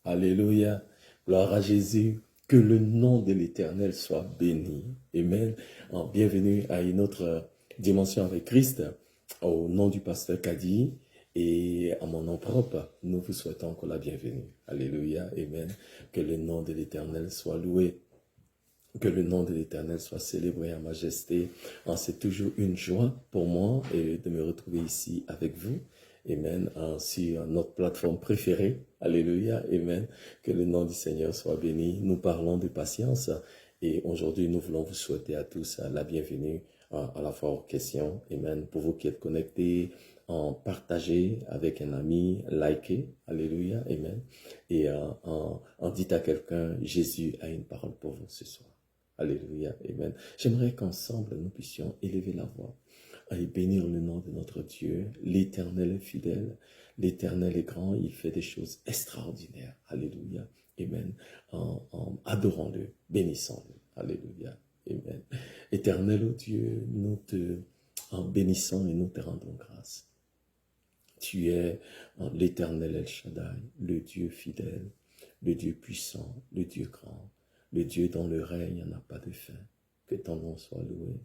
Alléluia. Gloire à Jésus. Que le nom de l'Éternel soit béni. Amen. Bienvenue à une autre dimension avec Christ. Au nom du pasteur Kadi et à mon nom propre, nous vous souhaitons encore la bienvenue. Alléluia. Amen. Que le nom de l'Éternel soit loué. Que le nom de l'Éternel soit célébré en majesté. C'est toujours une joie pour moi de me retrouver ici avec vous. Amen. Sur notre plateforme préférée. Alléluia. Amen. Que le nom du Seigneur soit béni. Nous parlons de patience et aujourd'hui nous voulons vous souhaiter à tous la bienvenue à la fois aux questions. Amen. Pour vous qui êtes connectés, partagez avec un ami, likez. Alléluia. Amen. Et dites à quelqu'un, Jésus a une parole pour vous ce soir. Alléluia. Amen. J'aimerais qu'ensemble nous puissions élever la voix et bénir le nom de notre Dieu. L'Éternel est fidèle, l'Éternel est grand, il fait des choses extraordinaires. Alléluia. Amen. Adorons-le, bénissons-le. Alléluia. Amen. Éternel, oh Dieu, nous te bénissons et nous te rendons grâce. Tu es l'Éternel El Shaddai, le Dieu fidèle, le Dieu puissant, le Dieu grand, le Dieu dont le règne n'a pas de fin. Que ton nom soit loué.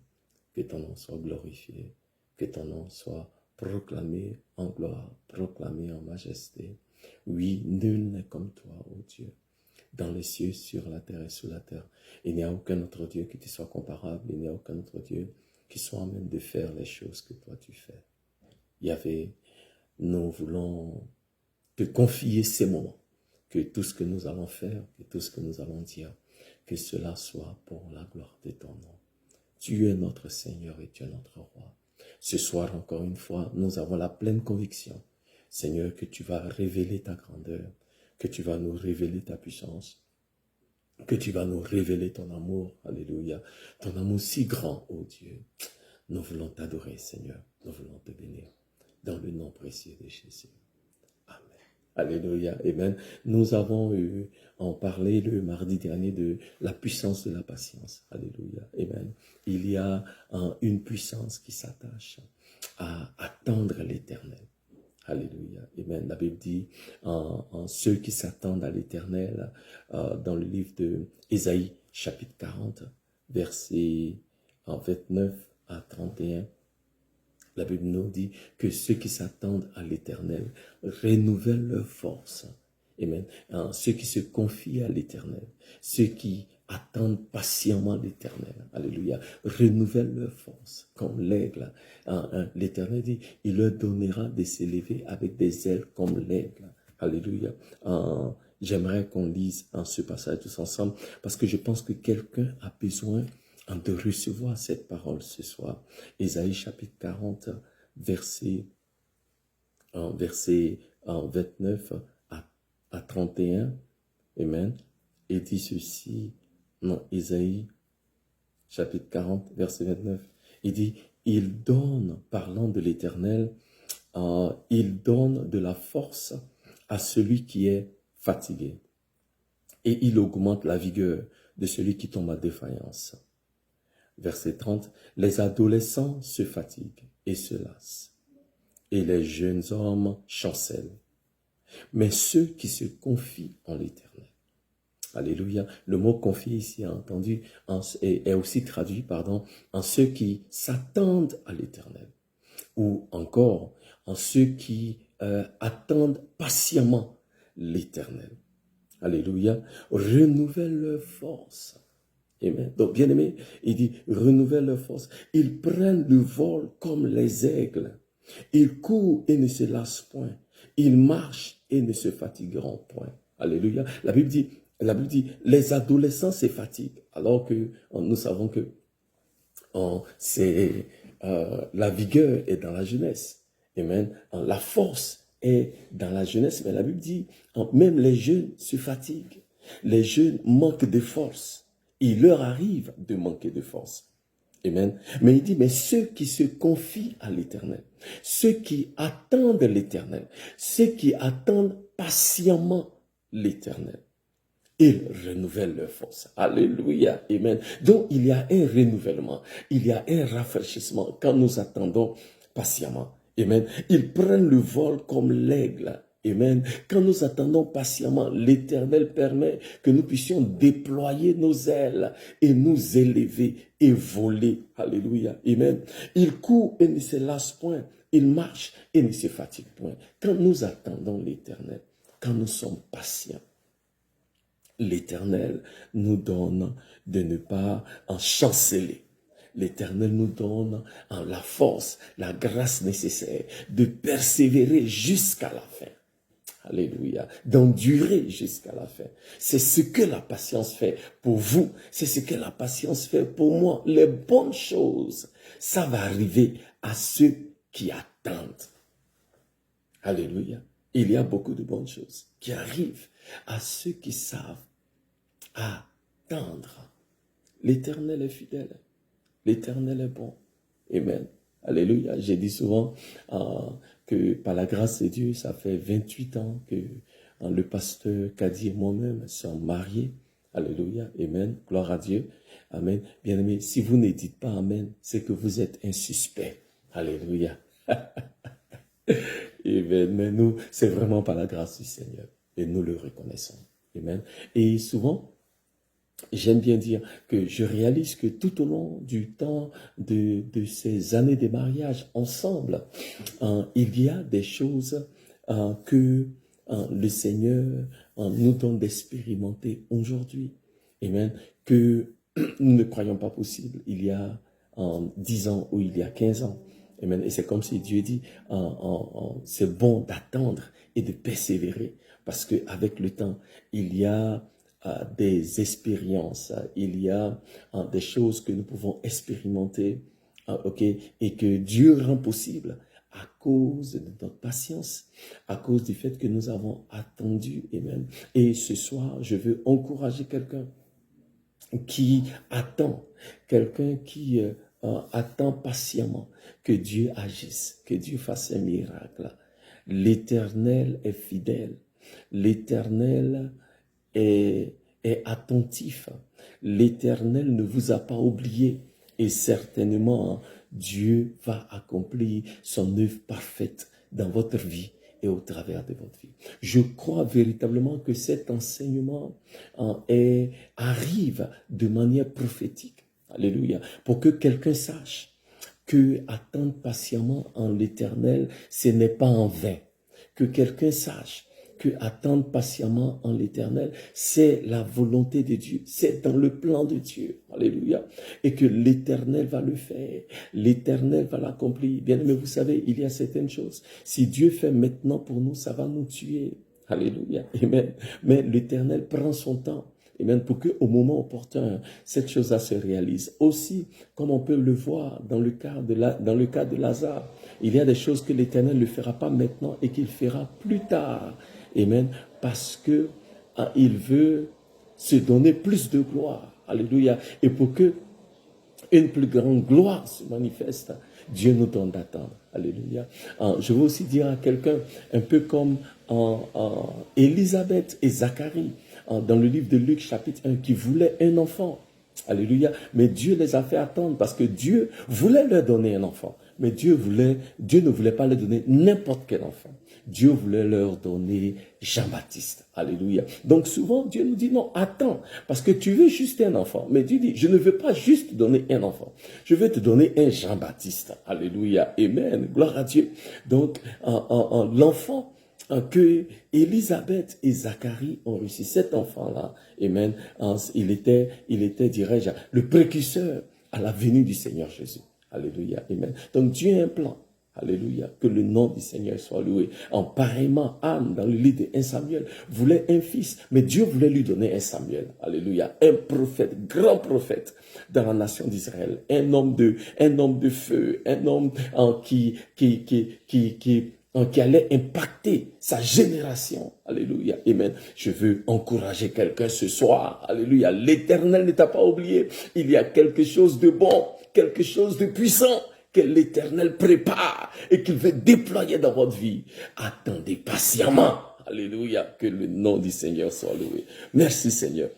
Que ton nom soit glorifié, que ton nom soit proclamé en gloire, proclamé en majesté. Oui, nul n'est comme toi, ô Dieu, dans les cieux, sur la terre et sous la terre. Il n'y a aucun autre Dieu qui te soit comparable, il n'y a aucun autre Dieu qui soit en même de faire les choses que toi tu fais. Yahvé, nous voulons te confier ces moments, que tout ce que nous allons faire, que tout ce que nous allons dire, que cela soit pour la gloire de ton nom. Tu es notre Seigneur et tu es notre Roi. Ce soir, encore une fois, nous avons la pleine conviction, Seigneur, que tu vas révéler ta grandeur, que tu vas nous révéler ta puissance, que tu vas nous révéler ton amour, alléluia, ton amour si grand, ô Dieu. Nous voulons t'adorer, Seigneur, nous voulons te bénir, dans le nom précieux de Jésus. Alléluia, amen. Nous avons parlé le mardi dernier de la puissance de la patience. Alléluia, amen. Il y a une puissance qui s'attache à attendre l'Éternel. Alléluia, amen. La Bible dit ceux qui s'attendent à l'Éternel dans le livre de Ésaïe, chapitre 40, versets 29 à 31. La Bible nous dit que ceux qui s'attendent à l'Éternel renouvellent leur force. Amen. Ceux qui se confient à l'Éternel, ceux qui attendent patiemment l'Éternel, alléluia, renouvellent leur force comme l'aigle. L'Éternel dit, il leur donnera de s'élever avec des ailes comme l'aigle. Alléluia. J'aimerais qu'on lise ce passage tous ensemble parce que je pense que quelqu'un a besoin de recevoir cette parole ce soir. Ésaïe chapitre 40, verset 29 à 31. Amen. Et dit ceci, Ésaïe chapitre 40, verset 29. Il dit, il donne, parlant de l'Éternel, il donne de la force à celui qui est fatigué. Et il augmente la vigueur de celui qui tombe à défaillance. Verset 30, les adolescents se fatiguent et se lassent, et les jeunes hommes chancellent. Mais ceux qui se confient en l'Éternel, alléluia, le mot confier ici est aussi traduit, en ceux qui s'attendent à l'Éternel, ou encore en ceux qui attendent patiemment l'Éternel. Alléluia, renouvellent leur force. Amen. Donc, bien aimé, il dit, renouvellent leur force. Ils prennent le vol comme les aigles. Ils courent et ne se lassent point. Ils marchent et ne se fatigueront point. Alléluia. La Bible dit, les adolescents se fatiguent, alors que nous savons que la vigueur est dans la jeunesse. Amen. La force est dans la jeunesse. Mais la Bible dit, même les jeunes se fatiguent. Les jeunes manquent de force. Il leur arrive de manquer de force. Amen. Mais il dit, mais ceux qui se confient à l'Éternel, ceux qui attendent l'Éternel, ceux qui attendent patiemment l'Éternel, ils renouvellent leur force. Alléluia. Amen. Donc, il y a un renouvellement, il y a un rafraîchissement quand nous attendons patiemment. Amen. Ils prennent le vol comme l'aigle. Amen. Quand nous attendons patiemment, l'Éternel permet que nous puissions déployer nos ailes et nous élever et voler. Alléluia. Amen. Il court et ne se lasse point. Il marche et ne se fatigue point. Quand nous attendons l'Éternel, quand nous sommes patients, l'Éternel nous donne de ne pas en chanceler. L'Éternel nous donne la force, la grâce nécessaire de persévérer jusqu'à la fin. Alléluia. D'endurer jusqu'à la fin. C'est ce que la patience fait pour vous. C'est ce que la patience fait pour moi. Les bonnes choses, ça va arriver à ceux qui attendent. Alléluia. Il y a beaucoup de bonnes choses qui arrivent à ceux qui savent attendre. L'Éternel est fidèle. L'Éternel est bon. Amen. Alléluia. J'ai dit souvent que par la grâce de Dieu, ça fait 28 ans que le pasteur Kadi et moi-même sommes mariés. Alléluia. Amen. Gloire à Dieu. Amen. Bien-aimés, si vous ne dites pas Amen, c'est que vous êtes un suspect. Alléluia. Amen. Mais nous, c'est vraiment par la grâce du Seigneur. Et nous le reconnaissons. Amen. Et souvent, j'aime bien dire que je réalise que tout au long du temps de ces années de mariage ensemble, il y a des choses que le Seigneur nous donne d'expérimenter aujourd'hui. Amen. Que nous ne croyons pas possible il y a 10 ans ou il y a 15 ans. Amen. Et c'est comme si Dieu dit, c'est bon d'attendre et de persévérer parce qu'avec le temps, il y a des expériences, il y a des choses que nous pouvons expérimenter, et que Dieu rend possible à cause de notre patience, à cause du fait que nous avons attendu. Amen. Et ce soir, je veux encourager quelqu'un qui attend, quelqu'un qui attend patiemment que Dieu agisse, que Dieu fasse un miracle. L'Éternel est fidèle, l'Éternel est attentif. L'Éternel ne vous a pas oublié et certainement Dieu va accomplir son œuvre parfaite dans votre vie et au travers de votre vie. Je crois véritablement que cet enseignement arrive de manière prophétique. Alléluia. Pour que quelqu'un sache que attendre patiemment en l'Éternel, ce n'est pas en vain. Que quelqu'un sache que attendre patiemment en l'Éternel, c'est la volonté de Dieu, c'est dans le plan de Dieu. Alléluia. Et que l'Éternel va le faire, l'Éternel va l'accomplir. Bien aimé, vous savez, il y a certaines choses. Si Dieu fait maintenant pour nous, ça va nous tuer. Alléluia. Amen. Mais l'Éternel prend son temps. Amen. Pour qu'au moment opportun, cette chose-là se réalise. Aussi, comme on peut le voir dans le cas de Lazare, il y a des choses que l'Éternel ne fera pas maintenant et qu'il fera plus tard. Amen. Parce que il veut se donner plus de gloire. Alléluia. Et pour que une plus grande gloire se manifeste, Dieu nous donne d'attendre. Alléluia. Je veux aussi dire à quelqu'un, un peu comme Élisabeth et Zacharie, dans le livre de Luc chapitre 1, qui voulaient un enfant. Alléluia. Mais Dieu les a fait attendre parce que Dieu voulait leur donner un enfant. Mais Dieu ne voulait pas leur donner n'importe quel enfant. Dieu voulait leur donner Jean-Baptiste. Alléluia. Donc souvent, Dieu nous dit non, attends, parce que tu veux juste un enfant. Mais Dieu dit, je ne veux pas juste te donner un enfant. Je veux te donner un Jean-Baptiste. Alléluia. Amen. Gloire à Dieu. Donc, l'enfant que Élisabeth et Zacharie ont reçu, cet enfant-là, amen, il était, dirais-je, le précurseur à la venue du Seigneur Jésus. Alléluia, amen. Donc Dieu a un plan. Alléluia, que le nom du Seigneur soit loué. Pareillement, Anne, dans le livre de 1 Samuel, voulait un fils, mais Dieu voulait lui donner un Samuel. Alléluia, un prophète, grand prophète dans la nation d'Israël, un homme de feu, un homme qui allait impacter sa génération. Alléluia. Amen. Je veux encourager quelqu'un ce soir. Alléluia. L'Éternel ne t'a pas oublié. Il y a quelque chose de bon, quelque chose de puissant que l'Éternel prépare et qu'il veut déployer dans votre vie. Attendez patiemment. Alléluia. Que le nom du Seigneur soit loué. Merci Seigneur.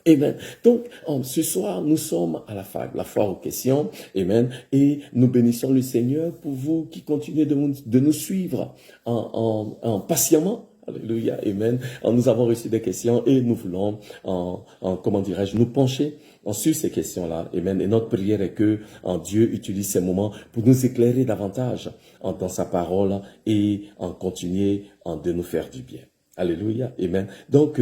Amen. Donc, ce soir, nous sommes à la foire aux questions. Amen. Et nous bénissons le Seigneur pour vous qui continuez de nous suivre patiemment. Alléluia. Amen. Nous avons reçu des questions et nous voulons, comment dirais-je, nous pencher sur ces questions-là. Amen. Et notre prière est que Dieu utilise ces moments pour nous éclairer davantage dans sa parole et continuer de nous faire du bien. Alléluia. Amen. Donc,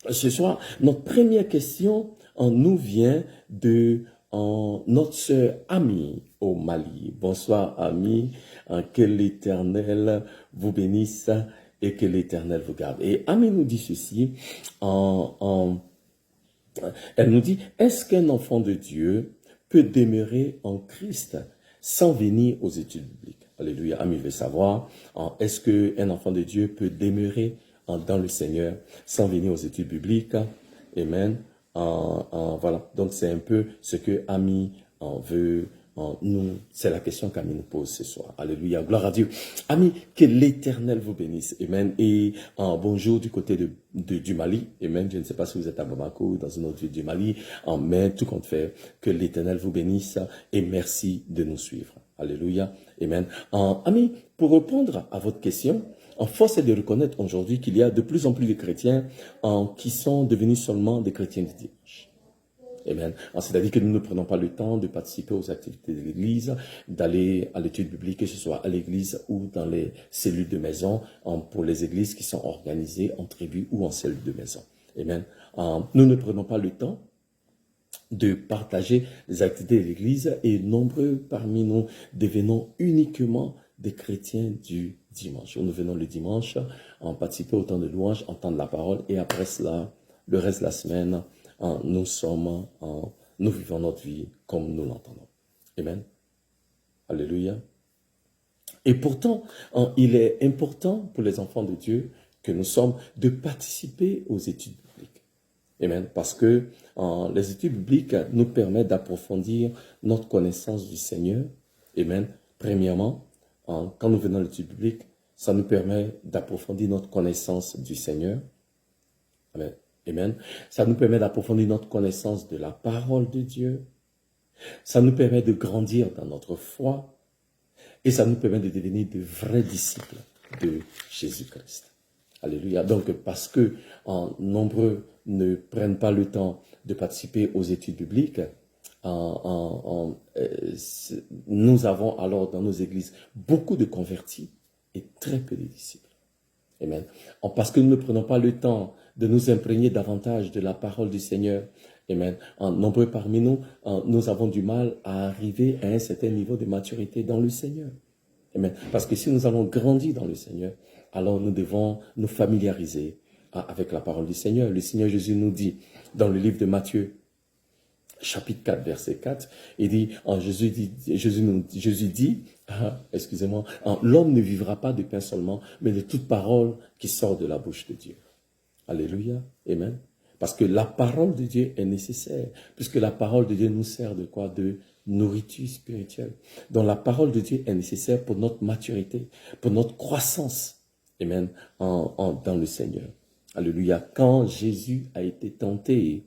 ce soir, notre première question nous vient de notre sœur Ami au Mali. Bonsoir Ami, que l'Éternel vous bénisse et que l'Éternel vous garde. Et Ami nous dit ceci, elle nous dit, est-ce qu'un enfant de Dieu peut demeurer en Christ sans venir aux études bibliques? Alléluia, Ami veut savoir, est-ce qu'un enfant de Dieu peut demeurer dans le Seigneur sans venir aux études bibliques? Amen. Voilà, donc c'est un peu ce que Ami veut c'est la question qu'Ami nous pose ce soir. Alléluia, gloire à Dieu. Ami, que l'Éternel vous bénisse. Amen. Et bonjour du côté du Mali. Amen. Je ne sais pas si vous êtes à Bamako ou dans une autre ville du Mali. Mais tout compte fait, que l'Éternel vous bénisse et merci de nous suivre. Alléluia. Amen. Ami, pour répondre à votre question, force est de reconnaître aujourd'hui qu'il y a de plus en plus de chrétiens qui sont devenus seulement des chrétiens du dimanche. Amen. C'est-à-dire que nous ne prenons pas le temps de participer aux activités de l'Église, d'aller à l'étude biblique, que ce soit à l'Église ou dans les cellules de maison, pour les églises qui sont organisées en tribus ou en cellules de maison. Amen. Nous ne prenons pas le temps de partager les activités de l'Église et nombreux parmi nous devenons uniquement des chrétiens du dimanche. Nous venons le dimanche, participer au temps de louange, entendre la parole et après cela, le reste de la semaine, nous vivons notre vie comme nous l'entendons. Amen. Alléluia. Et pourtant, il est important pour les enfants de Dieu que nous sommes de participer aux études bibliques. Amen. Parce que les études bibliques nous permettent d'approfondir notre connaissance du Seigneur. Amen. Premièrement, quand nous venons à l'étude biblique, ça nous permet d'approfondir notre connaissance du Seigneur. Amen. Amen. Ça nous permet d'approfondir notre connaissance de la parole de Dieu. Ça nous permet de grandir dans notre foi. Et ça nous permet de devenir de vrais disciples de Jésus-Christ. Alléluia. Donc, parce que nombreux ne prennent pas le temps de participer aux études bibliques, nous avons alors dans nos églises beaucoup de convertis et très peu de disciples. Amen. Parce que nous ne prenons pas le temps de nous imprégner davantage de la parole du Seigneur. Amen. Nombreux parmi nous, nous avons du mal à arriver à un certain niveau de maturité dans le Seigneur. Amen. Parce que si nous allons grandir dans le Seigneur, alors nous devons nous familiariser avec la parole du Seigneur. Le Seigneur Jésus nous dit dans le livre de Matthieu, chapitre 4, verset 4, il dit, Jésus dit, l'homme ne vivra pas de pain seulement, mais de toute parole qui sort de la bouche de Dieu. Alléluia. Amen. Parce que la parole de Dieu est nécessaire, puisque la parole de Dieu nous sert de quoi? De nourriture spirituelle. Donc la parole de Dieu est nécessaire pour notre maturité, pour notre croissance. Amen. Dans le Seigneur. Alléluia. Quand Jésus a été tenté,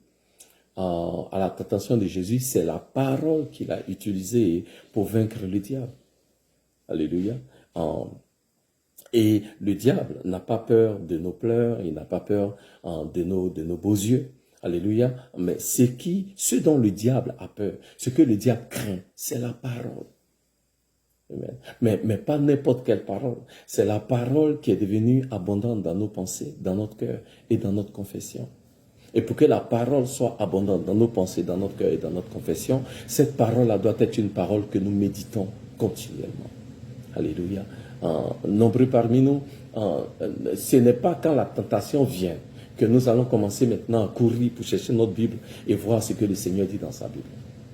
à la tentation de Jésus, c'est la parole qu'il a utilisée pour vaincre le diable. Alléluia. Et le diable n'a pas peur de nos pleurs, il n'a pas peur de nos beaux yeux. Alléluia. Mais ce dont le diable a peur, ce que le diable craint, c'est la parole. Amen. Mais pas n'importe quelle parole. C'est la parole qui est devenue abondante dans nos pensées, dans notre cœur et dans notre confession. Et pour que la parole soit abondante dans nos pensées, dans notre cœur et dans notre confession, cette parole-là doit être une parole que nous méditons continuellement. Alléluia. Nombreux parmi nous, ce n'est pas quand la tentation vient que nous allons commencer maintenant à courir pour chercher notre Bible et voir ce que le Seigneur dit dans sa Bible.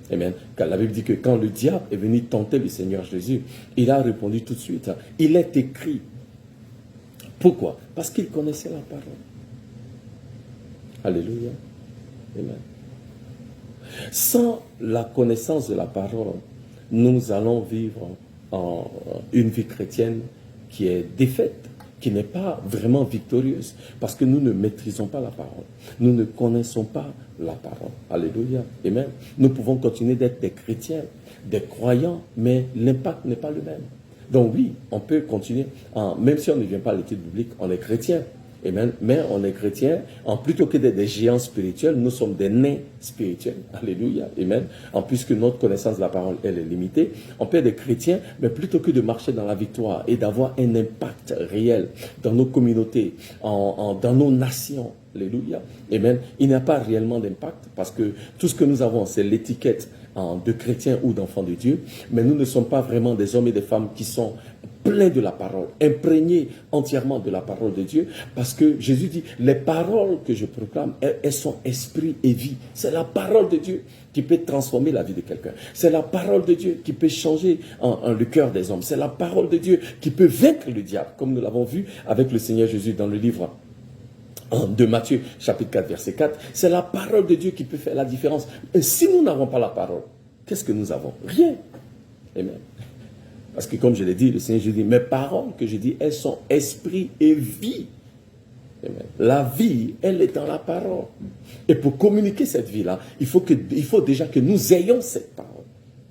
Amen. Car la Bible dit que quand le diable est venu tenter le Seigneur Jésus, il a répondu tout de suite, il est écrit. Pourquoi? Parce qu'il connaissait la parole. Alléluia. Amen. Sans la connaissance de la parole, nous allons vivre une vie chrétienne qui est défaite, qui n'est pas vraiment victorieuse, parce que nous ne maîtrisons pas la parole. Nous ne connaissons pas la parole. Alléluia. Amen. Nous pouvons continuer d'être des chrétiens, des croyants, mais l'impact n'est pas le même. Donc oui, on peut continuer, même si on ne vient pas à l'étude biblique, on est chrétien. Amen. Mais on est chrétien, plutôt que d'être des géants spirituels, nous sommes des nains spirituels. Alléluia. Amen. Puisque notre connaissance de la parole, elle est limitée, on peut être des chrétiens, mais plutôt que de marcher dans la victoire et d'avoir un impact réel dans nos communautés, dans nos nations. Alléluia. Amen. Il n'y a pas réellement d'impact parce que tout ce que nous avons, c'est l'étiquette de chrétiens ou d'enfants de Dieu, mais nous ne sommes pas vraiment des hommes et des femmes qui sont pleins de la parole, imprégnés entièrement de la parole de Dieu, parce que Jésus dit, les paroles que je proclame, elles sont esprit et vie. C'est la parole de Dieu qui peut transformer la vie de quelqu'un. C'est la parole de Dieu qui peut changer le cœur des hommes. C'est la parole de Dieu qui peut vaincre le diable, comme nous l'avons vu avec le Seigneur Jésus dans le livre de Matthieu, chapitre 4, verset 4. C'est la parole de Dieu qui peut faire la différence. Et si nous n'avons pas la parole, qu'est-ce que nous avons? Rien. Amen. Parce que comme je l'ai dit, le Seigneur Jésus dit, mes paroles que je dis, elles sont esprit et vie. Amen. La vie, elle est dans la parole. Et pour communiquer cette vie-là, il faut déjà que nous ayons cette parole.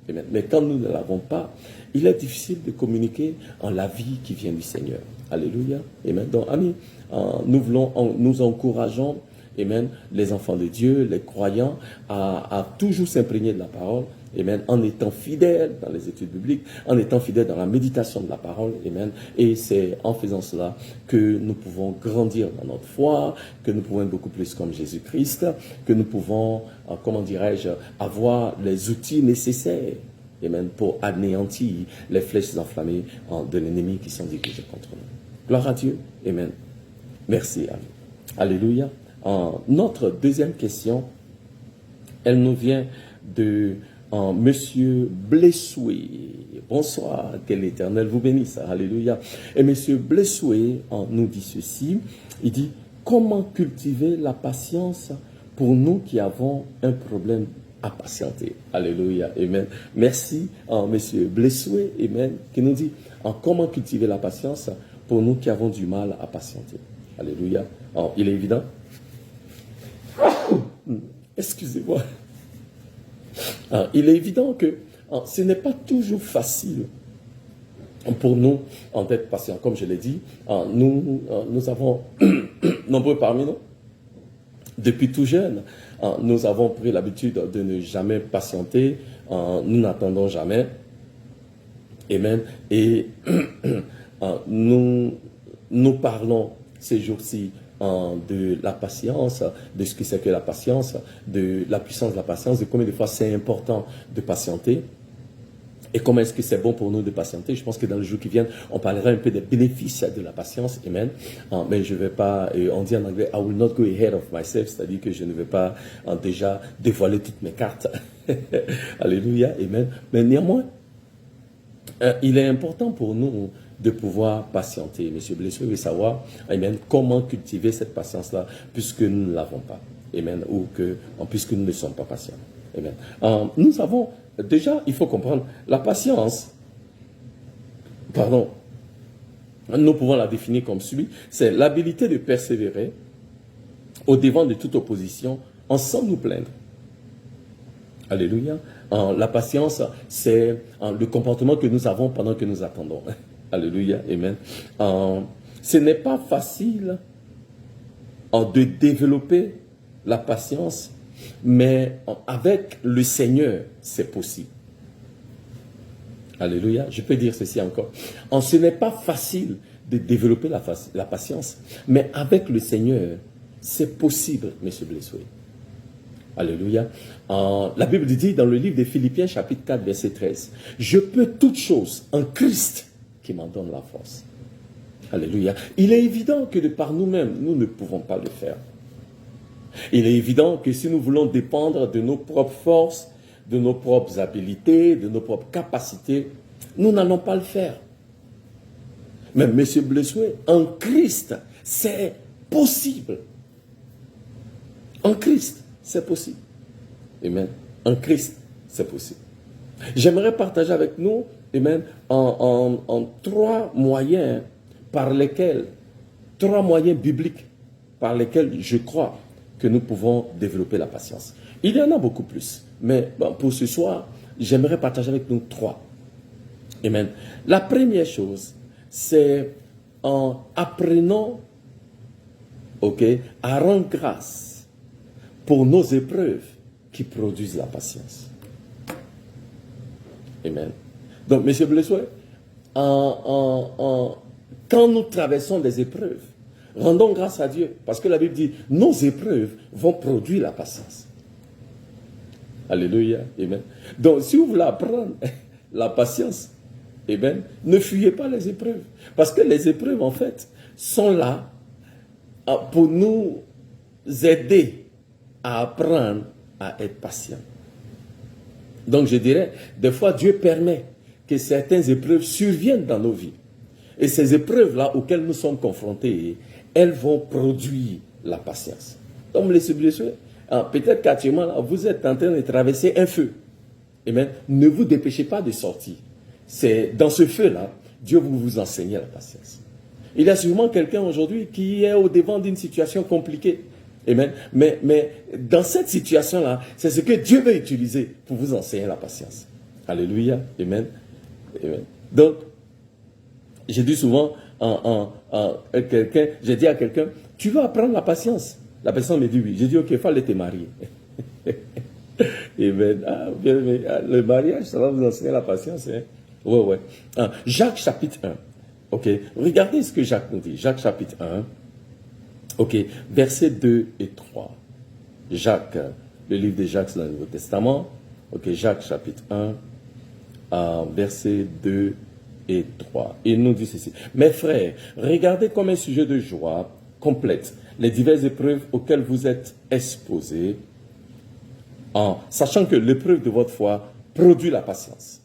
Amen. Mais quand nous ne l'avons pas, il est difficile de communiquer en la vie qui vient du Seigneur. Alléluia. Amen. Donc, amis, nous encourageons, amen, les enfants de Dieu, les croyants, à toujours s'imprégner de la parole. Amen, en étant fidèles dans les études bibliques, en étant fidèles dans la méditation de la parole, amen. Et c'est en faisant cela que nous pouvons grandir dans notre foi, que nous pouvons être beaucoup plus comme Jésus-Christ, que nous pouvons, comment dirais-je, avoir les outils nécessaires, amen, pour anéantir les flèches enflammées de l'ennemi qui sont dirigées contre nous. Gloire à Dieu, amen. Merci, amen. Alléluia. Notre deuxième question, elle nous vient de Monsieur Blessoué. Bonsoir, que l'Éternel vous bénisse. Alléluia. Et Monsieur Blessoué nous dit ceci. Il dit, comment cultiver la patience pour nous qui avons un problème à patienter. Alléluia. Amen. Merci, Monsieur Blessoué. Amen. Qui nous dit, comment cultiver la patience pour nous qui avons du mal à patienter. Alléluia. Il est évident. Excusez-moi. Il est évident que ce n'est pas toujours facile pour nous d'être patients. Comme je l'ai dit, nous avons, nombreux parmi nous, depuis tout jeune, nous avons pris l'habitude de ne jamais patienter, nous n'attendons jamais. Amen. Et nous parlons ces jours-ci de la patience, de ce que c'est que la patience, de la puissance de la patience, de combien de fois c'est important de patienter et comment est-ce que c'est bon pour nous de patienter. Je pense que dans les jours qui viennent, on parlera un peu des bénéfices de la patience. Amen. Mais je ne vais pas, on dit en anglais, I will not go ahead of myself, c'est-à-dire que je ne vais pas déjà dévoiler toutes mes cartes. Alléluia. Amen. Mais néanmoins, il est important pour nous de pouvoir patienter. Monsieur Blessé veut savoir, amen, comment cultiver cette patience-là, puisque nous ne l'avons pas. Amen. Ou puisque nous ne sommes pas patients. Amen. Nous avons, déjà, il faut comprendre, la patience, nous pouvons la définir comme suit, c'est l'habilité de persévérer au devant de toute opposition, sans nous plaindre. Alléluia. La patience, c'est le comportement que nous avons pendant que nous attendons. Alléluia. Amen. Ce n'est pas facile de développer la patience, mais avec le Seigneur, c'est possible. Alléluia. Je peux dire ceci encore. Ce n'est pas facile de développer la patience, mais avec le Seigneur, c'est possible, Monsieur Blessoué. Alléluia. La Bible dit dans le livre de Philippiens, chapitre 4, verset 13, « Je peux toutes choses en Christ qui m'en donne la force. » Alléluia. Il est évident que de par nous-mêmes, nous ne pouvons pas le faire. Il est évident que si nous voulons dépendre de nos propres forces, de nos propres habiletés, de nos propres capacités, nous n'allons pas le faire. Mais M. Blessoué, en Christ, c'est possible. En Christ, c'est possible. Amen. En Christ, c'est possible. J'aimerais partager avec nous, amen, en 3 moyens par lesquels 3 moyens bibliques par lesquels je crois que nous pouvons développer la patience. Il y en a beaucoup plus, mais bon, pour ce soir, j'aimerais partager avec nous 3. Amen. La première chose, c'est en apprenant à rendre grâce pour nos épreuves qui produisent la patience. Amen. Donc, M. Blessoy, quand nous traversons des épreuves, rendons grâce à Dieu, parce que la Bible dit, nos épreuves vont produire la patience. Alléluia. Amen. Donc, si vous voulez apprendre la patience, ne fuyez pas les épreuves. Parce que les épreuves, en fait, sont là pour nous aider à apprendre à être patient. Donc, je dirais, des fois, Dieu permet que certaines épreuves surviennent dans nos vies. Et ces épreuves-là auxquelles nous sommes confrontés, elles vont produire la patience. Donc, les blessures, peut-être qu'actuellement, vous êtes en train de traverser un feu. Amen. Ne vous dépêchez pas de sortir. C'est dans ce feu-là, Dieu va vous enseigner la patience. Il y a sûrement quelqu'un aujourd'hui qui est au devant d'une situation compliquée. Amen. Mais dans cette situation-là, c'est ce que Dieu veut utiliser pour vous enseigner la patience. Alléluia. Amen. Amen. Donc, j'ai dit souvent j'ai dit à quelqu'un, tu veux apprendre la patience? La personne me dit oui. J'ai dit, ok, il faut aller te marier. Amen. Le mariage, ça va vous enseigner la patience. Hein? Ouais. Jacques chapitre 1. Ok. Regardez ce que Jacques nous dit. Jacques chapitre 1. Ok. Versets 2 et 3. Jacques, le livre de Jacques dans le Nouveau Testament. Ok. Jacques chapitre 1. Versets 2 et 3. Il nous dit ceci. Mes frères, regardez comme un sujet de joie complète les diverses épreuves auxquelles vous êtes exposés, en sachant que l'épreuve de votre foi produit la patience.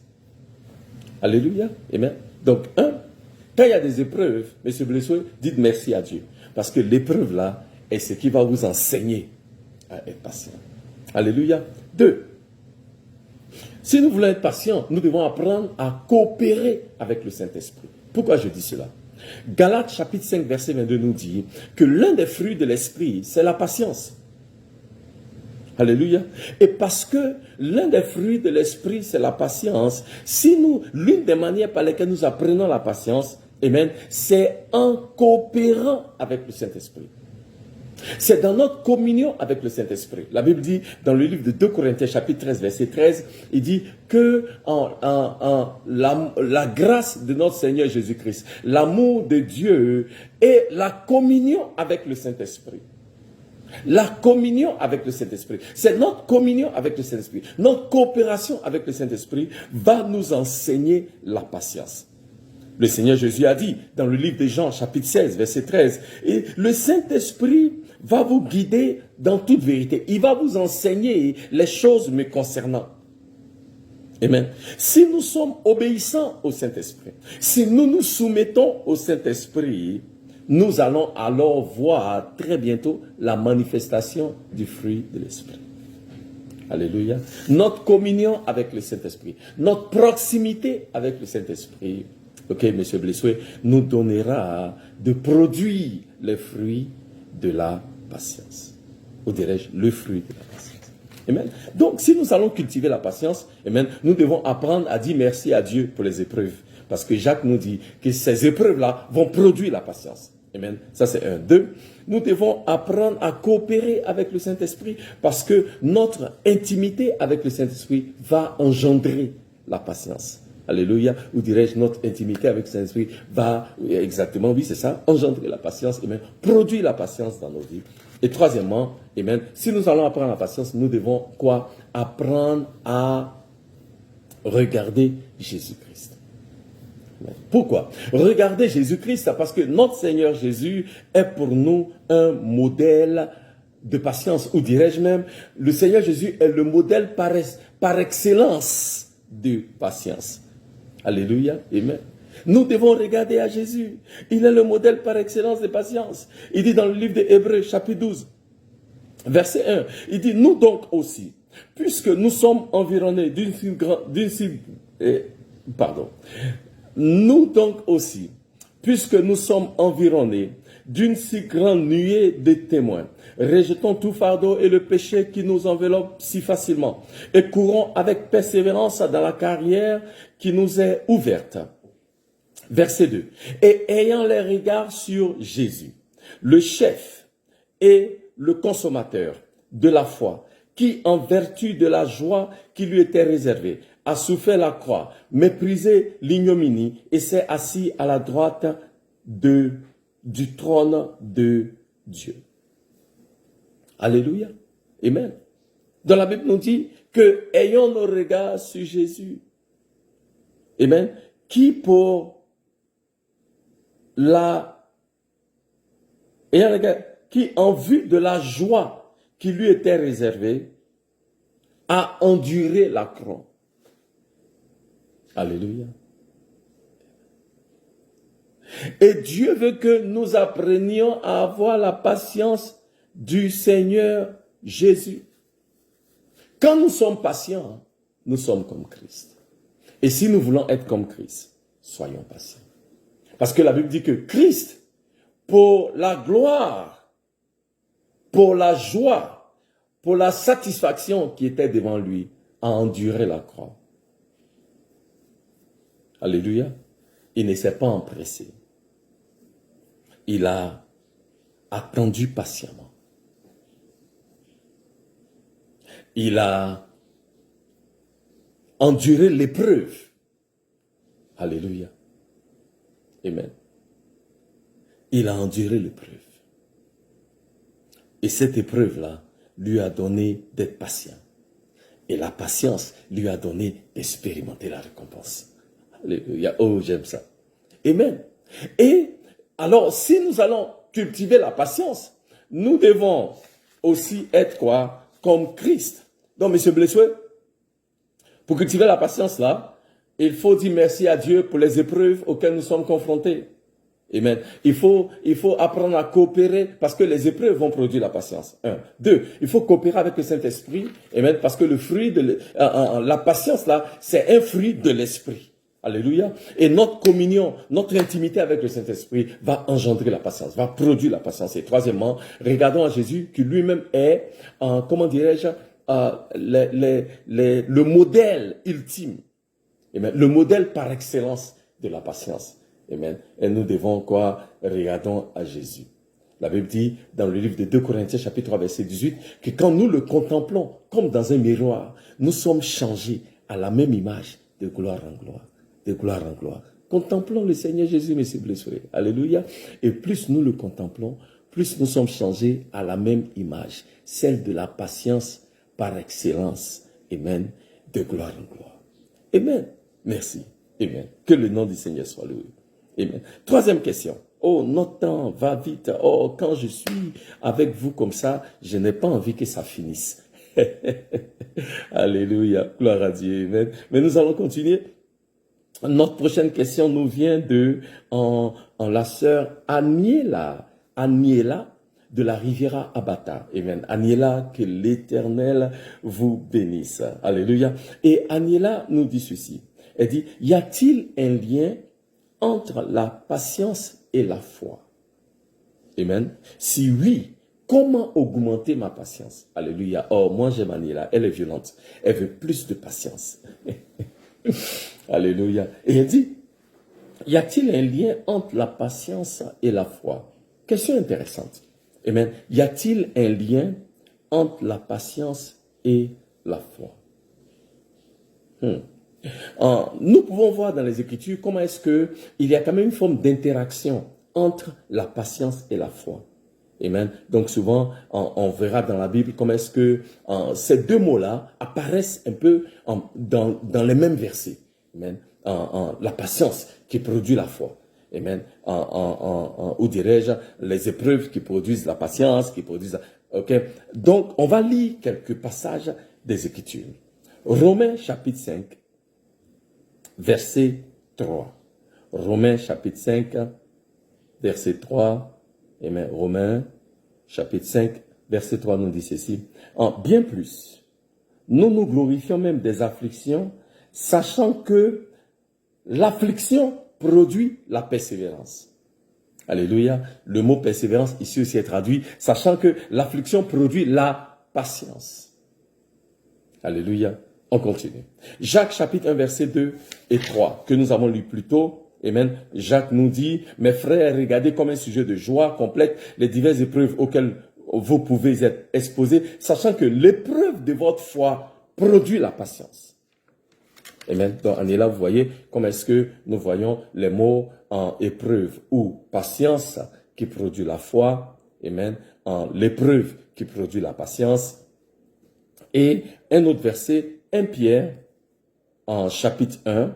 Alléluia. Amen. Donc, quand il y a des épreuves, M. Blessoy, dites merci à Dieu. Parce que l'épreuve là est ce qui va vous enseigner à être patient. Alléluia. 2. Si nous voulons être patients, nous devons apprendre à coopérer avec le Saint-Esprit. Pourquoi je dis cela? Galates chapitre 5 verset 22 nous dit que l'un des fruits de l'Esprit, c'est la patience. Alléluia. Et parce que l'un des fruits de l'Esprit, c'est la patience, l'une des manières par lesquelles nous apprenons la patience, amen, c'est en coopérant avec le Saint-Esprit. C'est dans notre communion avec le Saint-Esprit. La Bible dit, dans le livre de 2 Corinthiens, chapitre 13, verset 13, il dit que la grâce de notre Seigneur Jésus-Christ, l'amour de Dieu et la communion avec le Saint-Esprit. La communion avec le Saint-Esprit. C'est notre communion avec le Saint-Esprit. Notre coopération avec le Saint-Esprit va nous enseigner la patience. Le Seigneur Jésus a dit dans le livre de Jean, chapitre 16, verset 13, et le Saint-Esprit va vous guider dans toute vérité. Il va vous enseigner les choses me concernant. Amen. Si nous sommes obéissants au Saint-Esprit, si nous nous soumettons au Saint-Esprit, nous allons alors voir très bientôt la manifestation du fruit de l'Esprit. Alléluia. Notre communion avec le Saint-Esprit, notre proximité avec le Saint-Esprit, ok, M. Blessoy, nous donnera de produire les fruits de la patience. Ou dirais-je, le fruit de la patience. Amen. Donc, si nous allons cultiver la patience, amen, nous devons apprendre à dire merci à Dieu pour les épreuves. Parce que Jacques nous dit que ces épreuves-là vont produire la patience. Amen. Ça, c'est 1. 2. Nous devons apprendre à coopérer avec le Saint-Esprit parce que notre intimité avec le Saint-Esprit va engendrer la patience. Alléluia. Ou dirais-je, notre intimité avec le Saint-Esprit va, exactement, oui, c'est ça, engendrer la patience, amen, produire la patience dans nos vies. Et troisièmement, amen, si nous allons apprendre la patience, nous devons quoi? Apprendre à regarder Jésus-Christ. Pourquoi? Regardez Jésus-Christ, parce que notre Seigneur Jésus est pour nous un modèle de patience, ou dirais-je même, le Seigneur Jésus est le modèle par excellence de patience. Alléluia, amen. Nous devons regarder à Jésus. Il est le modèle par excellence de patience. Il dit dans le livre des Hébreux, chapitre 12, verset 1, il dit, nous donc aussi, puisque nous sommes environnés nous donc aussi, puisque nous sommes environnés d'une si grande nuée de témoins. Rejetons tout fardeau et le péché qui nous enveloppe si facilement et courons avec persévérance dans la carrière qui nous est ouverte. Verset 2. Et ayant les regards sur Jésus, le chef et le consommateur de la foi, qui en vertu de la joie qui lui était réservée, a souffert la croix, méprisé l'ignominie et s'est assis à la droite du trône de Dieu. Alléluia. Amen. Dans la Bible nous dit que ayons nos regards sur Jésus. Amen. Qui qui en vue de la joie qui lui était réservée, a enduré la croix. Alléluia. Et Dieu veut que nous apprenions à avoir la patience du Seigneur Jésus. Quand nous sommes patients, nous sommes comme Christ. Et si nous voulons être comme Christ, soyons patients. Parce que la Bible dit que Christ, pour la gloire, pour la joie, pour la satisfaction qui était devant lui, a enduré la croix. Alléluia. Il ne s'est pas empressé. Il a attendu patiemment. Il a enduré l'épreuve. Alléluia. Amen. Il a enduré l'épreuve. Et cette épreuve-là lui a donné d'être patient. Et la patience lui a donné d'expérimenter la récompense. Alléluia. Oh, j'aime ça. Amen. Et alors, si nous allons cultiver la patience, nous devons aussi être quoi? Comme Christ. Donc, M. Blessouet, pour cultiver la patience là, il faut dire merci à Dieu pour les épreuves auxquelles nous sommes confrontés. Amen. Il faut apprendre à coopérer parce que les épreuves vont produire la patience. 1. 2. Il faut coopérer avec le Saint-Esprit. Amen. Parce que le fruit de la patience là, c'est un fruit de l'Esprit. Alléluia. Et notre communion, notre intimité avec le Saint-Esprit va engendrer la patience, va produire la patience. Et troisièmement, regardons à Jésus qui lui-même est, comment dirais-je, le modèle ultime. Amen. Le modèle par excellence de la patience. Amen. Et nous devons quoi? Regardons à Jésus. La Bible dit dans le livre de 2 Corinthiens chapitre 3 verset 18 que quand nous le contemplons comme dans un miroir, nous sommes changés à la même image de gloire en gloire. De gloire en gloire. Contemplons le Seigneur Jésus, mes blessés. Alléluia. Et plus nous le contemplons, plus nous sommes changés à la même image, celle de la patience par excellence. Amen. De gloire en gloire. Amen. Merci. Amen. Que le nom du Seigneur soit loué. Amen. Troisième question. Oh, notre temps va vite. Oh, quand je suis avec vous comme ça, je n'ai pas envie que ça finisse. Alléluia. Gloire à Dieu. Amen. Mais nous allons continuer. Notre prochaine question nous vient de la sœur Aniela de la Riviera Abata. Amen. Aniela, que l'Éternel vous bénisse. Alléluia. Et Aniela nous dit ceci. Elle dit, y a-t-il un lien entre la patience et la foi? Amen. Si oui, comment augmenter ma patience? Alléluia. Oh, moi j'aime Aniela. Elle est violente. Elle veut plus de patience. Alléluia. Et elle dit, y a-t-il un lien entre la patience et la foi? Question intéressante. Amen. Y a-t-il un lien entre la patience et la foi? Nous pouvons voir dans les Écritures comment est-ce que il y a quand même une forme d'interaction entre la patience et la foi. Amen. Donc souvent, on verra dans la Bible comment est-ce que ces deux mots-là apparaissent un peu dans les mêmes versets. Amen. La patience qui produit la foi. Amen. Ou dirais-je, les épreuves qui produisent la patience, qui produisent... Ok. Donc, on va lire quelques passages des Écritures. Romains chapitre 5, verset 3. Romains chapitre 5, verset 3. Amen. Romains chapitre 5, verset 3 nous dit ceci. Bien plus, nous nous glorifions même des afflictions, sachant que l'affliction produit la persévérance. Alléluia. Le mot persévérance ici aussi est traduit, sachant que l'affliction produit la patience. Alléluia. On continue. Jacques chapitre 1 verset 2 et 3 que nous avons lu plus tôt. Amen. Jacques nous dit, mes frères, regardez comme un sujet de joie complète les diverses épreuves auxquelles vous pouvez être exposés, sachant que l'épreuve de votre foi produit la patience. Amen. Donc, on est là, vous voyez, comment est-ce que nous voyons les mots en épreuve ou patience qui produit la foi. Amen. En l'épreuve qui produit la patience. Et un autre verset, 1 Pierre, en chapitre 1,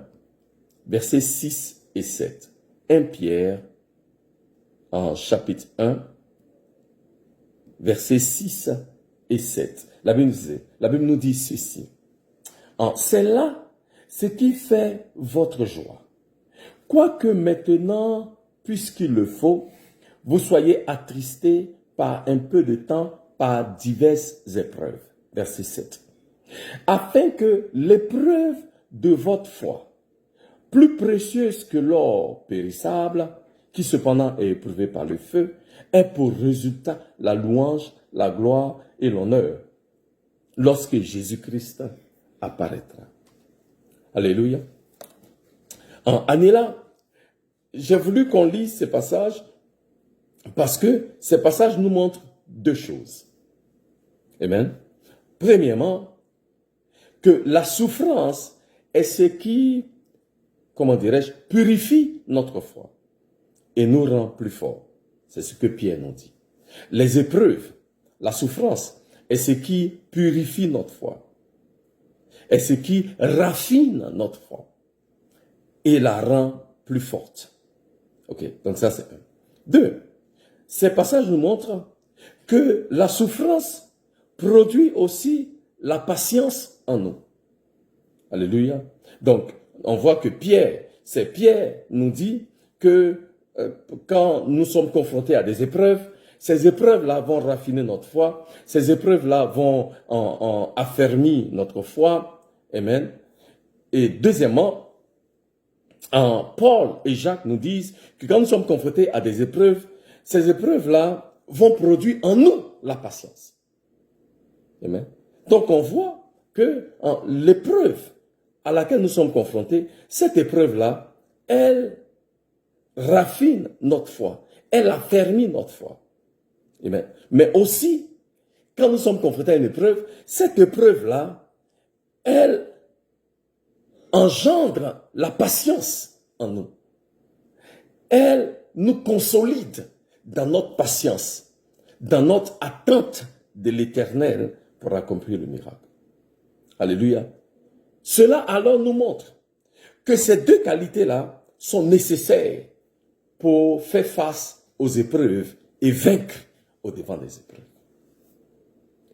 versets 6 et 7. 1 Pierre, en chapitre 1, versets 6 et 7. La Bible nous dit ceci. C'est là ce qui fait votre joie. Quoique maintenant, puisqu'il le faut, vous soyez attristés par un peu de temps par diverses épreuves. Verset 7. Afin que l'épreuve de votre foi, plus précieuse que l'or périssable, qui cependant est éprouvé par le feu, ait pour résultat la louange, la gloire et l'honneur, lorsque Jésus-Christ apparaîtra. Alléluia. Anila, j'ai voulu qu'on lise ces passages parce que ces passages nous montrent deux choses. Amen. Premièrement, que la souffrance est ce qui, comment dirais-je, purifie notre foi et nous rend plus forts. C'est ce que Pierre nous dit. Les épreuves, la souffrance est ce qui purifie notre foi, est ce qui raffine notre foi et la rend plus forte. Ok, donc ça c'est un. Deux, ces passages nous montrent que la souffrance produit aussi la patience en nous. Alléluia. Donc, on voit que Pierre nous dit que quand nous sommes confrontés à des épreuves, ces épreuves-là vont raffiner notre foi, ces épreuves-là vont affermir notre foi. Amen. Et deuxièmement, Paul et Jacques nous disent que quand nous sommes confrontés à des épreuves, ces épreuves-là vont produire en nous la patience. Amen. Donc on voit que l'épreuve à laquelle nous sommes confrontés, cette épreuve-là, elle raffine notre foi, elle affermit notre foi. Amen. Mais aussi, quand nous sommes confrontés à une épreuve, cette épreuve-là, elle engendre la patience en nous. Elle nous consolide dans notre patience, dans notre attente de l'Éternel pour accomplir le miracle. Alléluia. Cela alors nous montre que ces deux qualités-là sont nécessaires pour faire face aux épreuves et vaincre au devant des épreuves.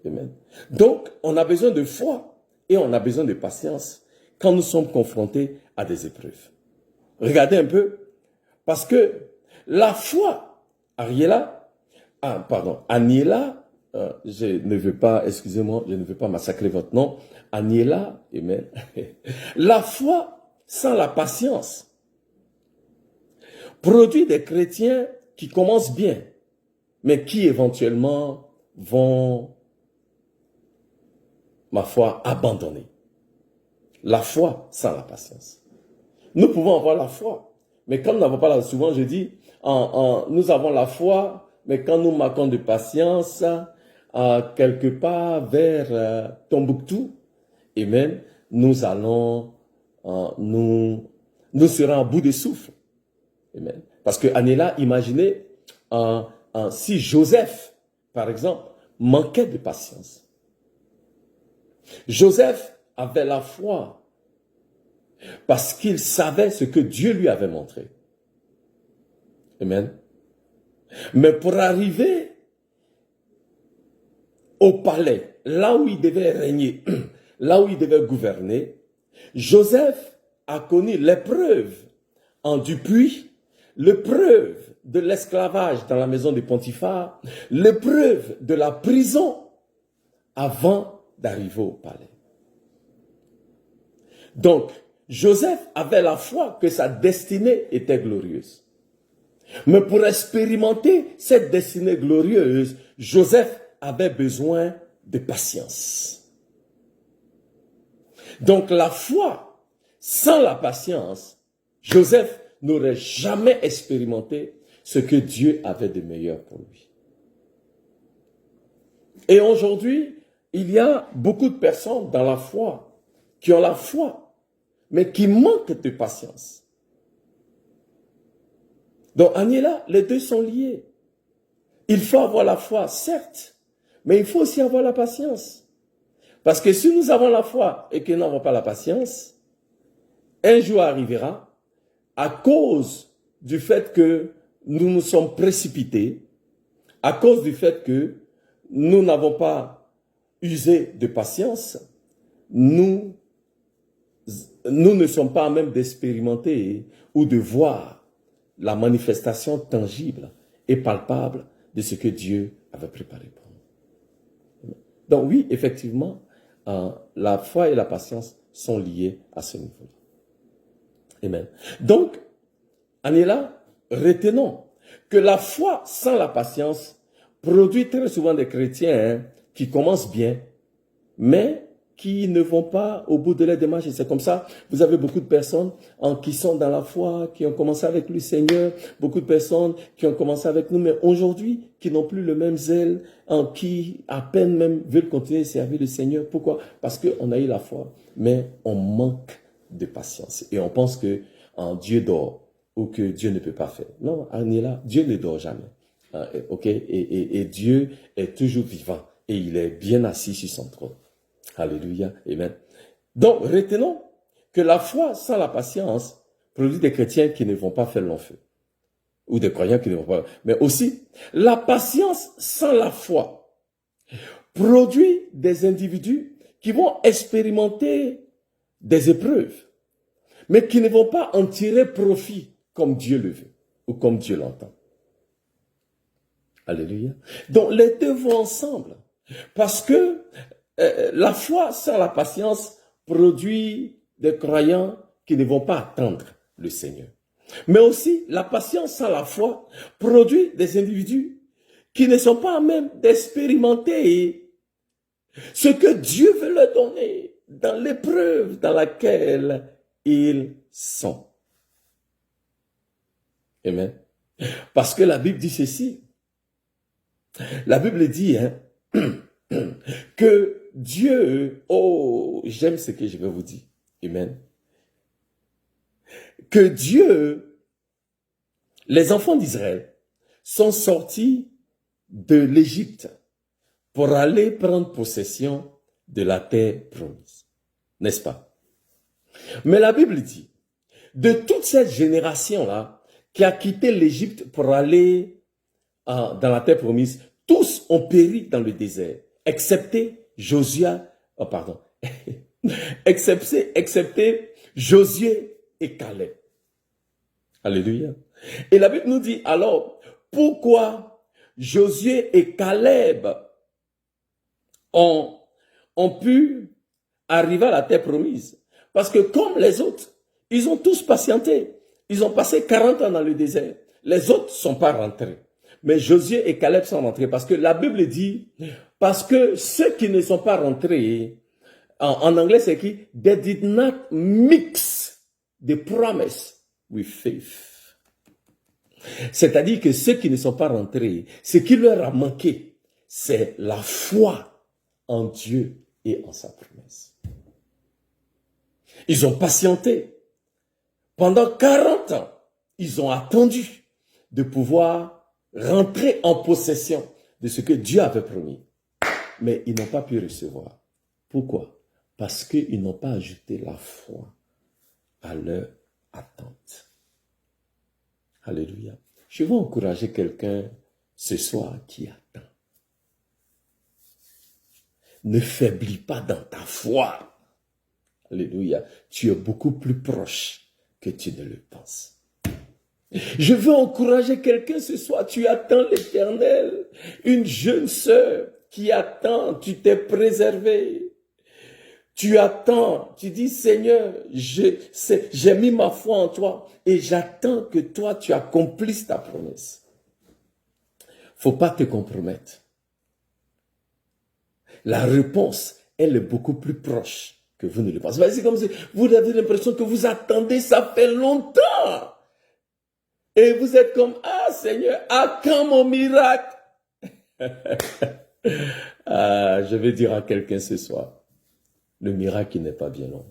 Amen. Donc, on a besoin de foi et on a besoin de patience quand nous sommes confrontés à des épreuves. Regardez un peu, parce que la foi, Aniela, je ne veux pas, excusez-moi, je ne veux pas massacrer votre nom, Aniela, amen. La foi sans la patience produit des chrétiens qui commencent bien, mais qui éventuellement vont, ma foi, abandonner. La foi sans la patience. Nous pouvons avoir la foi, mais quand nous n'avons pas la, souvent je dis, nous avons la foi, mais quand nous manquons de patience, quelque part vers Tombouctou, et même nous allons, nous serons à bout de souffle. Amen. Parce que Aniela, imaginez si Joseph, par exemple, manquait de patience. Joseph avait la foi parce qu'il savait ce que Dieu lui avait montré. Amen. Mais pour arriver au palais, là où il devait régner, là où il devait gouverner, Joseph a connu l'épreuve en Dupuis, l'épreuve de l'esclavage dans la maison de Potiphar, l'épreuve de la prison avant d'arriver au palais. Donc, Joseph avait la foi que sa destinée était glorieuse. Mais pour expérimenter cette destinée glorieuse, Joseph avait besoin de patience. Donc la foi, sans la patience, Joseph n'aurait jamais expérimenté ce que Dieu avait de meilleur pour lui. Et aujourd'hui, il y a beaucoup de personnes dans la foi qui ont la foi, mais qui manquent de patience. Donc, Agnella, les deux sont liés. Il faut avoir la foi, certes, mais il faut aussi avoir la patience. Parce que si nous avons la foi et que nous n'avons pas la patience, un jour arrivera, à cause du fait que nous nous sommes précipités, à cause du fait que nous n'avons pas usé de patience, nous ne sommes pas à même d'expérimenter ou de voir la manifestation tangible et palpable de ce que Dieu avait préparé pour nous. Donc oui, effectivement, la foi et la patience sont liées à ce niveau-là. Amen. Donc, Agnella, retenons que la foi sans la patience produit très souvent des chrétiens qui commencent bien, mais qui ne vont pas au bout de leur démarche. Et c'est comme ça, vous avez beaucoup de personnes qui sont dans la foi, qui ont commencé avec le Seigneur, beaucoup de personnes qui ont commencé avec nous, mais aujourd'hui, qui n'ont plus le même zèle, qui à peine même veulent continuer à servir le Seigneur. Pourquoi? Parce qu'on a eu la foi, mais on manque de patience. Et on pense que Dieu dort ou que Dieu ne peut pas faire. Non, Agnella, Dieu ne dort jamais. Ok, et Dieu est toujours vivant et il est bien assis sur son trône. Alléluia, amen. Donc, retenons que la foi sans la patience produit des chrétiens qui ne vont pas faire long feu. Ou des croyants qui ne vont pas. Mais aussi, la patience sans la foi produit des individus qui vont expérimenter des épreuves, mais qui ne vont pas en tirer profit comme Dieu le veut ou comme Dieu l'entend. Alléluia. Donc, les deux vont ensemble. Parce que la foi sans la patience produit des croyants qui ne vont pas attendre le Seigneur. Mais aussi, la patience sans la foi produit des individus qui ne sont pas à même d'expérimenter ce que Dieu veut leur donner dans l'épreuve dans laquelle ils sont. Amen. Parce que la Bible dit ceci. La Bible dit que Dieu, oh, j'aime ce que je vais vous dire. Amen. Que Dieu, les enfants d'Israël, sont sortis de l'Égypte pour aller prendre possession de la terre promise. N'est-ce pas? Mais la Bible dit, de toute cette génération-là, qui a quitté l'Égypte pour aller dans la terre promise, tous ont péri dans le désert, excepté excepté Josué et Caleb. Alléluia. Et la Bible nous dit alors, pourquoi Josué et Caleb ont pu arriver à la terre promise? Parce que comme les autres, ils ont tous patienté. Ils ont passé 40 ans dans le désert. Les autres ne sont pas rentrés. Mais Josué et Caleb sont rentrés parce que la Bible dit, parce que ceux qui ne sont pas rentrés, en anglais c'est écrit, they did not mix the promise with faith. C'est-à-dire que ceux qui ne sont pas rentrés, ce qui leur a manqué, c'est la foi en Dieu et en sa promesse. Ils ont patienté. Pendant 40 ans, ils ont attendu de pouvoir rentrer en possession de ce que Dieu avait promis. Mais ils n'ont pas pu recevoir. Pourquoi? Parce qu'ils n'ont pas ajouté la foi à leur attente. Alléluia. Je veux encourager quelqu'un ce soir qui attend. Ne faiblis pas dans ta foi. Alléluia. Tu es beaucoup plus proche que tu ne le penses. Je veux encourager quelqu'un ce soir. Tu attends l'Éternel. Une jeune sœur qui attend. Tu t'es préservé. Tu attends, tu dis, Seigneur, j'ai mis ma foi en toi et j'attends que toi, tu accomplisses ta promesse. Faut pas te compromettre. La réponse, elle est beaucoup plus proche que vous ne le pensez. C'est comme si vous avez l'impression que vous attendez, ça fait longtemps. Et vous êtes comme, ah Seigneur, à quand mon miracle? Je vais dire à quelqu'un ce soir, le miracle n'est pas bien long.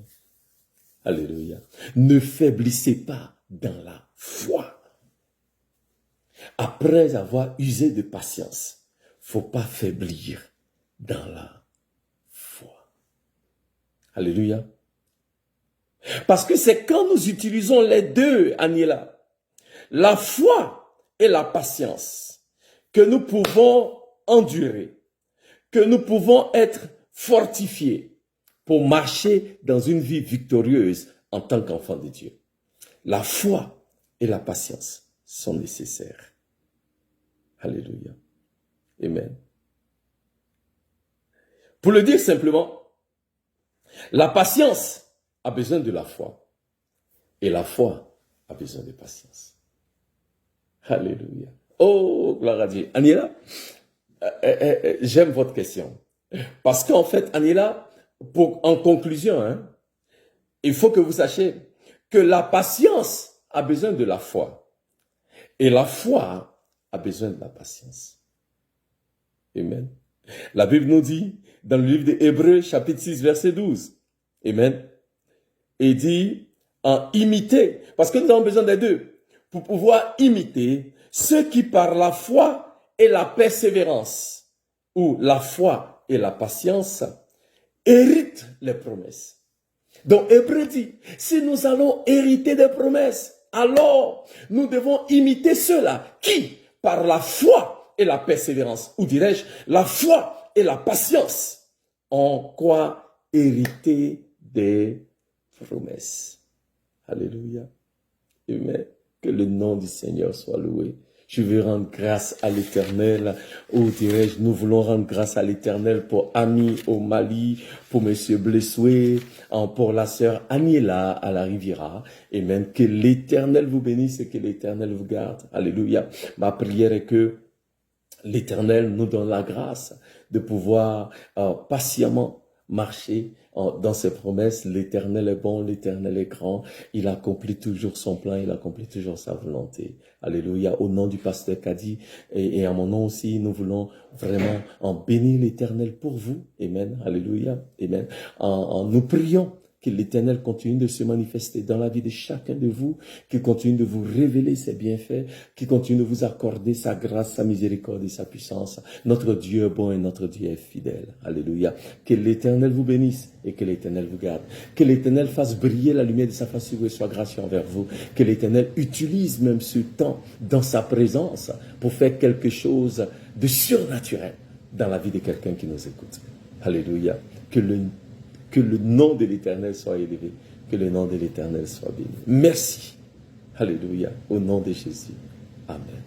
Alléluia. Ne faiblissez pas dans la foi. Après avoir usé de patience, faut pas faiblir dans la foi. Alléluia. Parce que c'est quand nous utilisons les deux, Aniela, la foi et la patience, que nous pouvons endurer, que nous pouvons être fortifiés pour marcher dans une vie victorieuse en tant qu'enfant de Dieu. La foi et la patience sont nécessaires. Alléluia. Amen. Pour le dire simplement, la patience a besoin de la foi et la foi a besoin de patience. Alléluia. Oh, gloire à Dieu. Aniela, j'aime votre question. Parce qu'en fait, Aniela, en conclusion, il faut que vous sachiez que la patience a besoin de la foi. Et la foi a besoin de la patience. Amen. La Bible nous dit, dans le livre des Hébreux, chapitre 6, verset 12. Amen. Et dit, en imiter, parce que nous avons besoin des deux, pour pouvoir imiter ceux qui par la foi et la persévérance, ou la foi et la patience, héritent les promesses. Donc Hébreu dit, si nous allons hériter des promesses, alors nous devons imiter ceux-là qui, par la foi et la persévérance, ou dirais-je, la foi et la patience, ont quoi hériter des promesses. Alléluia. Amen. Que le nom du Seigneur soit loué. Je veux rendre grâce à l'Éternel. Ou dirais-je, nous voulons rendre grâce à l'Éternel pour Ami au Mali, pour Monsieur Blessoué, pour la sœur Aniela à la Riviera. Amen. Que l'Éternel vous bénisse et que l'Éternel vous garde. Alléluia. Ma prière est que l'Éternel nous donne la grâce de pouvoir patiemment marcher dans ses promesses. L'Éternel est bon, l'Éternel est grand. Il accomplit toujours son plan, il accomplit toujours sa volonté. Alléluia. Au nom du pasteur Kadi et à mon nom aussi, nous voulons vraiment bénir l'Éternel pour vous. Amen. Alléluia. Amen. Nous prions que l'Éternel continue de se manifester dans la vie de chacun de vous, qu'il continue de vous révéler ses bienfaits, qu'il continue de vous accorder sa grâce, sa miséricorde et sa puissance. Notre Dieu est bon et notre Dieu est fidèle. Alléluia. Que l'Éternel vous bénisse et que l'Éternel vous garde. Que l'Éternel fasse briller la lumière de sa face sur vous et soit gracieux envers vous. Que l'Éternel utilise même ce temps dans sa présence pour faire quelque chose de surnaturel dans la vie de quelqu'un qui nous écoute. Alléluia. Que le nom de l'Éternel soit élevé. Que le nom de l'Éternel soit béni. Merci. Alléluia. Au nom de Jésus. Amen.